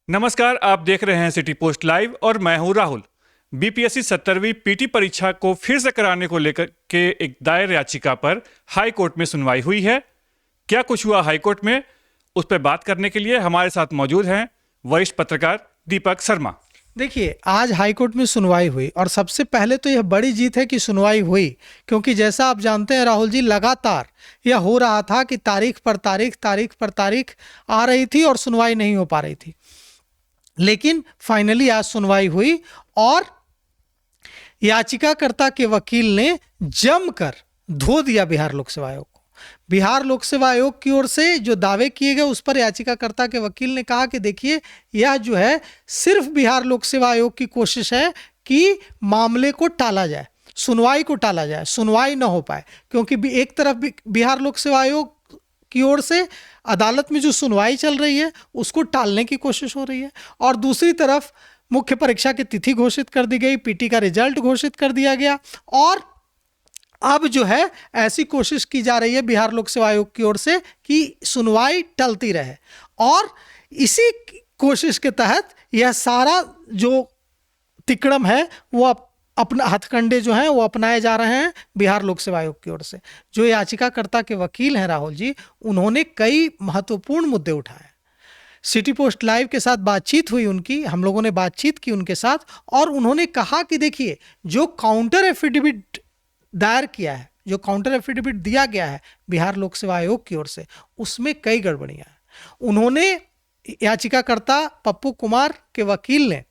नमस्कार, आप देख रहे हैं सिटी पोस्ट लाइव और मैं हूं राहुल। बीपीएससी 70वीं पीटी परीक्षा को फिर से कराने को लेकर के एक दायर याचिका पर हाई कोर्ट में सुनवाई हुई है। क्या कुछ हुआ हाई कोर्ट में, उस पर बात करने के लिए हमारे साथ मौजूद हैं वरिष्ठ पत्रकार दीपक शर्मा। देखिए, आज हाई कोर्ट में सुनवाई हुई और सबसे पहले तो यह बड़ी जीत है कि सुनवाई हुई, क्योंकि जैसा आप जानते हैं राहुल जी, लगातार यह हो रहा था कि तारीख पर तारीख आ रही थी और सुनवाई नहीं हो पा रही थी। लेकिन फाइनली आज सुनवाई हुई और याचिकाकर्ता के वकील ने जमकर धो दिया बिहार लोक सेवा आयोग को। बिहार लोक सेवा आयोग की ओर से जो दावे किए गए उस पर याचिकाकर्ता के वकील ने कहा कि देखिए, यह जो है सिर्फ बिहार लोक सेवा आयोग की कोशिश है कि मामले को टाला जाए, सुनवाई को टाला जाए, सुनवाई न हो पाए, क्योंकि एक तरफ बिहार लोक सेवा आयोग की ओर से अदालत में जो सुनवाई चल रही है उसको टालने की कोशिश हो रही है, और दूसरी तरफ मुख्य परीक्षा की तिथि घोषित कर दी गई, पीटी का रिजल्ट घोषित कर दिया गया, और अब जो है ऐसी कोशिश की जा रही है बिहार लोक सेवा आयोग की ओर से कि सुनवाई टलती रहे। और इसी कोशिश के तहत यह सारा जो तिकड़म है वो अपना हथकंडे जो हैं वो अपनाए जा रहे हैं बिहार लोक सेवा आयोग की ओर से। जो याचिकाकर्ता के वकील हैं राहुल जी, उन्होंने कई महत्वपूर्ण मुद्दे उठाए। सिटी पोस्ट लाइव के साथ बातचीत हुई उनकी, हम लोगों ने बातचीत की उनके साथ, और उन्होंने कहा कि देखिए, जो काउंटर एफिडेविट दायर किया है, जो काउंटर एफिडेविट दिया गया है बिहार लोक सेवा आयोग की ओर से, उसमें कई गड़बड़ियां हैं। उन्होंने, याचिकाकर्ता पप्पू कुमार के वकील ने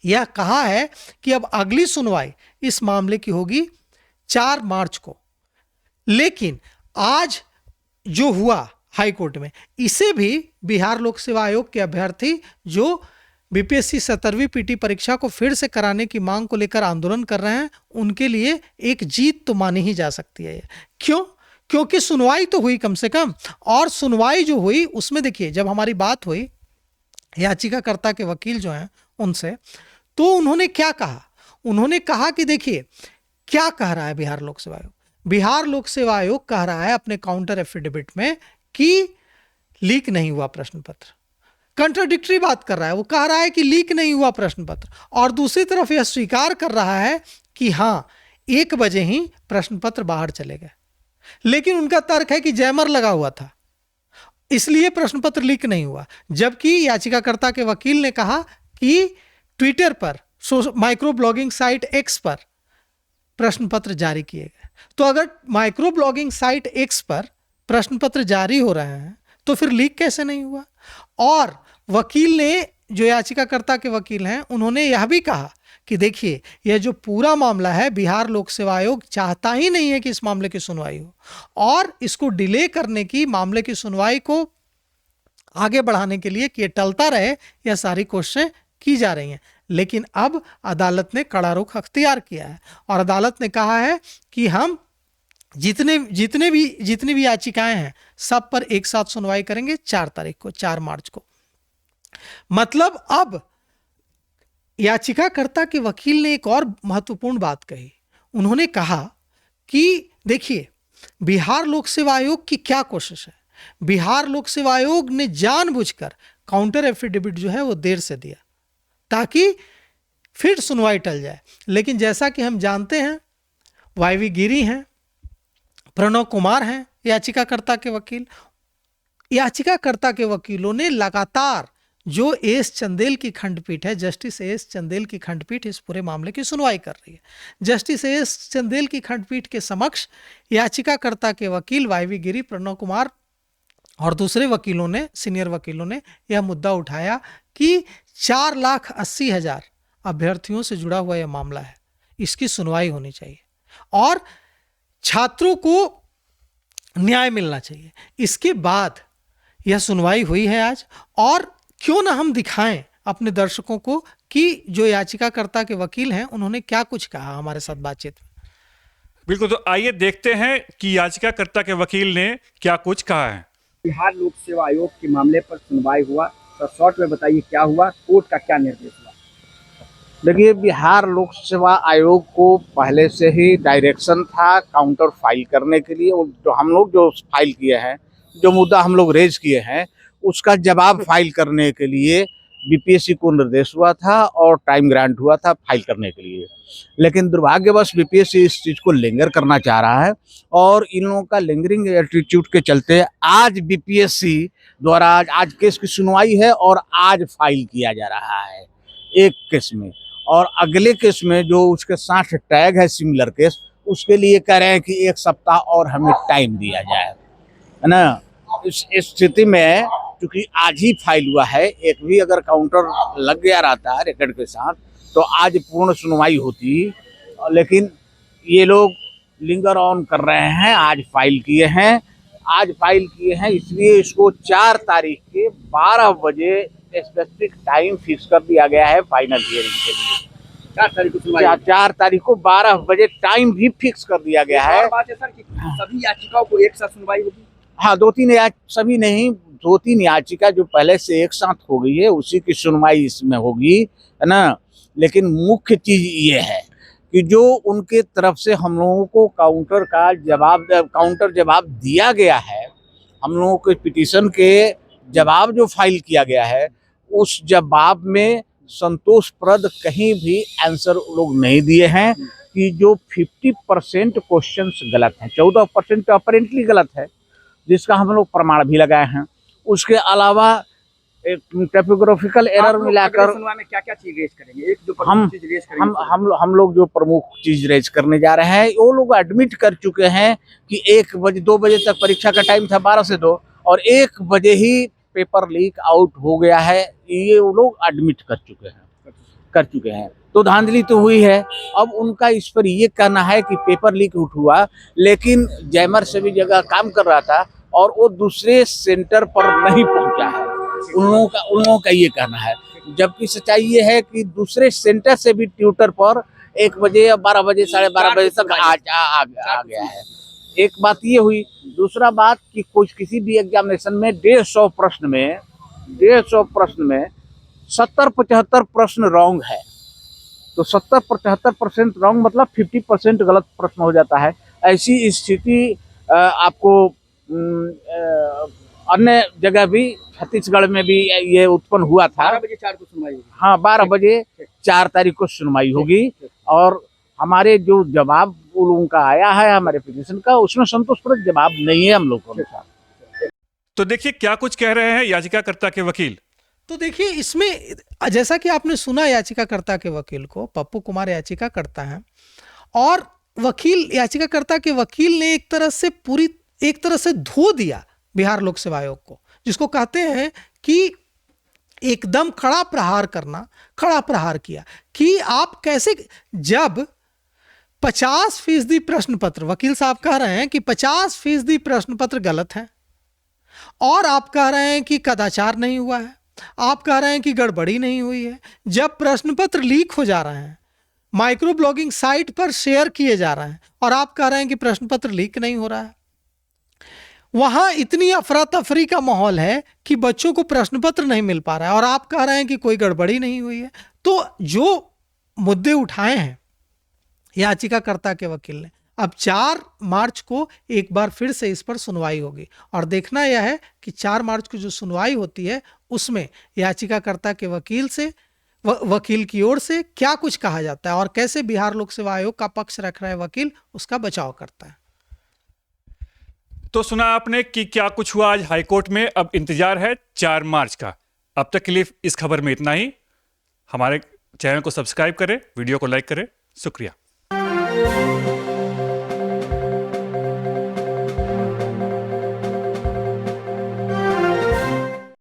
यह कहा है कि अब अगली सुनवाई इस मामले की होगी 4 मार्च को। लेकिन आज जो हुआ हाई कोर्ट में, इसे भी बिहार लोक सेवा आयोग के अभ्यर्थी जो बीपीएससी 70वीं पीटी परीक्षा को फिर से कराने की मांग को लेकर आंदोलन कर रहे हैं, उनके लिए एक जीत तो मानी ही जा सकती है। क्यों? क्योंकि सुनवाई तो हुई कम से कम, और सुनवाई जो हुई उसमें देखिए, जब हमारी बात हुई याचिकाकर्ता के वकील जो हैं उनसे, तो उन्होंने क्या कहा? उन्होंने कहा कि देखिए, क्या कह रहा है बिहार लोक सेवा आयोग? बिहार लोक सेवा आयोग कह रहा है अपने काउंटर एफिडेविट में कि लीक नहीं हुआ प्रश्न पत्र। कंट्राडिक्टरी बात कर रहा है, वो कह रहा है कि लीक नहीं हुआ प्रश्न पत्र, और दूसरी तरफ यह स्वीकार कर रहा है कि हाँ, 1 बजे ही प्रश्न पत्र बाहर चले गए। लेकिन उनका तर्क है कि जैमर लगा हुआ था, इसलिए प्रश्न पत्र लीक नहीं हुआ। जबकि याचिकाकर्ता के वकील ने कहा कि ट्विटर पर, माइक्रो ब्लॉगिंग साइट एक्स पर प्रश्न पत्र जारी किए गए। तो अगर माइक्रो ब्लॉगिंग साइट एक्स पर प्रश्न पत्र जारी हो रहे हैं तो फिर लीक कैसे नहीं हुआ? और वकील ने, जो याचिकाकर्ता के वकील हैं, उन्होंने यह भी कहा कि देखिए, यह जो पूरा मामला है, बिहार लोक सेवा आयोग चाहता ही नहीं है कि इस मामले की सुनवाई हो, और इसको डिले करने की, मामले की सुनवाई को आगे बढ़ाने के लिए कि ये टलता रहे, यह सारी कोशिशें की जा रही हैं। लेकिन अब अदालत ने कड़ा रुख अख्तियार किया है और अदालत ने कहा है कि हम जितनी भी याचिकाएं हैं सब पर एक साथ सुनवाई करेंगे 4 तारीख को, 4 मार्च को। मतलब अब याचिकाकर्ता के वकील ने एक और महत्वपूर्ण बात कही। उन्होंने कहा कि देखिए, बिहार लोक सेवा आयोग की क्या कोशिश है। बिहार लोक सेवा आयोग ने जानबूझकर काउंटर एफिडेविट जो है वो देर से दिया ताकि फिर सुनवाई टल जाए। लेकिन जैसा कि हम जानते हैं, वाईवी गिरी हैं, प्रणव कुमार हैं याचिकाकर्ता के वकील। याचिकाकर्ता के वकीलों ने लगातार, जो एस चंदेल की खंडपीठ है, जस्टिस एस चंदेल की खंडपीठ इस पूरे मामले की सुनवाई कर रही है, जस्टिस एस चंदेल की खंडपीठ के समक्ष याचिकाकर्ता के वकील वाईवी गिरी, प्रणव कुमार और दूसरे वकीलों ने, सीनियर वकीलों ने यह मुद्दा उठाया कि 4,80,000 अभ्यर्थियों से जुड़ा हुआ यह मामला है, इसकी सुनवाई होनी चाहिए और छात्रों को न्याय मिलना चाहिए। इसके बाद यह सुनवाई हुई है आज, और क्यों ना हम दिखाएं अपने दर्शकों को कि जो याचिकाकर्ता के वकील हैं उन्होंने क्या कुछ कहा हमारे साथ बातचीत में। बिल्कुल, तो आइए देखते हैं कि याचिकाकर्ता के वकील ने क्या कुछ कहा है। बिहार लोक सेवा आयोग के मामले पर सुनवाई हुआ, तो शॉर्ट में बताइए क्या हुआ, कोर्ट का क्या निर्देश हुआ? देखिए, बिहार लोक सेवा आयोग को पहले से ही डायरेक्शन था काउंटर फाइल करने के लिए। जो हम लोग जो फाइल किए हैं, जो मुद्दा हम लोग रेज किए हैं, उसका जवाब फाइल करने के लिए बीपीएससी को निर्देश हुआ था और टाइम ग्रांट हुआ था फाइल करने के लिए, लेकिन दुर्भाग्यवश बीपीएससी इस चीज़ को लिंगर करना चाह रहा है और इन लोगों का लिंगरिंग एटीट्यूड के चलते आज बीपीएससी द्वारा आज केस की सुनवाई है और आज फाइल किया जा रहा है एक केस में, और अगले केस में जो उसके साथ टैग है सिमिलर केस, उसके लिए कह रहे हैं कि 1 सप्ताह और हमें टाइम दिया जाए, है ना। इस स्थिति में क्योंकि आज ही फाइल हुआ है, एक भी अगर काउंटर लग गया रहता है रिकॉर्ड के साथ तो आज पूर्ण सुनवाई होती, लेकिन ये लोग लिंगर ऑन कर रहे हैं। आज फाइल किए हैं इसलिए इसको 4 तारीख के 12 बजे स्पेसिफिक टाइम फिक्स कर दिया गया है फाइनल हियरिंग के लिए। 4 तारीख को सुनवाई 4 तारीख को 12 बजे टाइम भी फिक्स कर दिया गया है। और बात है सर कि सभी याचिकाओं को एक साथ सुनवाई होगी। हाँ, 2-3 सभी नहीं, 2-3 याचिका जो पहले से एक साथ हो गई है उसी की सुनवाई इसमें होगी, है ना। लेकिन मुख्य चीज ये है कि जो उनके तरफ से हम लोगों को काउंटर जवाब दिया गया है, हम लोगों के पिटीशन के जवाब जो फाइल किया गया है उस जवाब में संतोषप्रद कहीं भी आंसर लोग नहीं दिए हैं कि जो 50% क्वेश्चंस गलत हैं, 14% अपरेंटली गलत है जिसका हम लोग प्रमाण भी लगाए हैं। उसके अलावा टाइपोग्राफिकल एरर मिलाकर सुनवाई में क्या-क्या चीज रेज करेंगे? एक जो हम चीज रेज करेंगे हम लोग जो प्रमुख चीज रेज करने जा रहे हैं, वो लोग एडमिट कर चुके हैं कि 1 बजे 2 बजे तक परीक्षा का टाइम था 12 से 2 और 1 बजे ही पेपर लीक आउट हो गया है, ये वो लोग एडमिट कर चुके हैं। तो धांधली तो हुई है। अब उनका इस पर ये कहना है कि पेपर लीक आउट हुआ, लेकिन जैमर सभी जगह काम कर रहा था और वो दूसरे सेंटर पर नहीं पहुंचा है, उन लोगों का ये कहना है। जबकि सच्चाई ये है कि दूसरे सेंटर से भी ट्यूटर पर 1 बजे या 12 बजे 12:30 बजे तक आ गया है। एक बात ये हुई। दूसरा बात कि किसी भी एग्जामिनेशन में 150 प्रश्न में 70-75 प्रश्न रॉन्ग है, तो 70-75% रॉन्ग मतलब 50% गलत प्रश्न हो जाता है। ऐसी स्थिति आपको अन्य जगह भी, छत्तीसगढ़ में भी ये उत्पन्न हुआ था। 12 बजे 4 को सुनवाई होगी। हाँ, 12 बजे 4 तारीख को सुनवाई होगी और हमारे जो जवाब उन लोगों का आया है हमारे पिटीशन का, उसमें संतोषप्रद जवाब नहीं है हम लोग को। तो देखिए क्या कुछ कह रहे हैं याचिकाकर्ता के वकील। तो देखिए इसमें जैसा कि आपने सुना याचिकाकर्ता के वकील को, पप्पू कुमार याचिकाकर्ता हैं और याचिकाकर्ता के वकील ने एक तरह से धो दिया बिहार लोक सेवा आयोग को, जिसको कहते हैं कि एकदम खड़ा प्रहार किया कि आप कैसे, जब 50% प्रश्न पत्र, वकील साहब कह रहे हैं कि 50% प्रश्न पत्र गलत हैं और आप कह रहे हैं कि कदाचार नहीं हुआ है, आप कह रहे हैं कि गड़बड़ी नहीं हुई है। जब प्रश्न पत्र लीक हो जा रहे हैं, माइक्रो ब्लॉगिंग साइट पर शेयर किए जा रहे हैं और आप कह रहे हैं कि प्रश्न पत्र लीक नहीं हो रहा है, वहां इतनी अफरा तफरी का माहौल है कि बच्चों को प्रश्न पत्र नहीं मिल पा रहा है और आप कह रहे हैं कि कोई गड़बड़ी नहीं हुई है। तो जो मुद्दे उठाए हैं याचिकाकर्ता के वकील ने, अब 4 मार्च को एक बार फिर से इस पर सुनवाई होगी और देखना यह है कि 4 मार्च को जो सुनवाई होती है उसमें याचिकाकर्ता के वकील की ओर से क्या कुछ कहा जाता है और कैसे बिहार लोक सेवा आयोग का पक्ष रख रहा है वकील, उसका बचाव करता है। तो सुना आपने कि क्या कुछ हुआ आज हाईकोर्ट में। अब इंतजार है 4 मार्च का। अब तक के लिए इस खबर में इतना ही। हमारे चैनल को सब्सक्राइब करें, वीडियो को लाइक करें। शुक्रिया।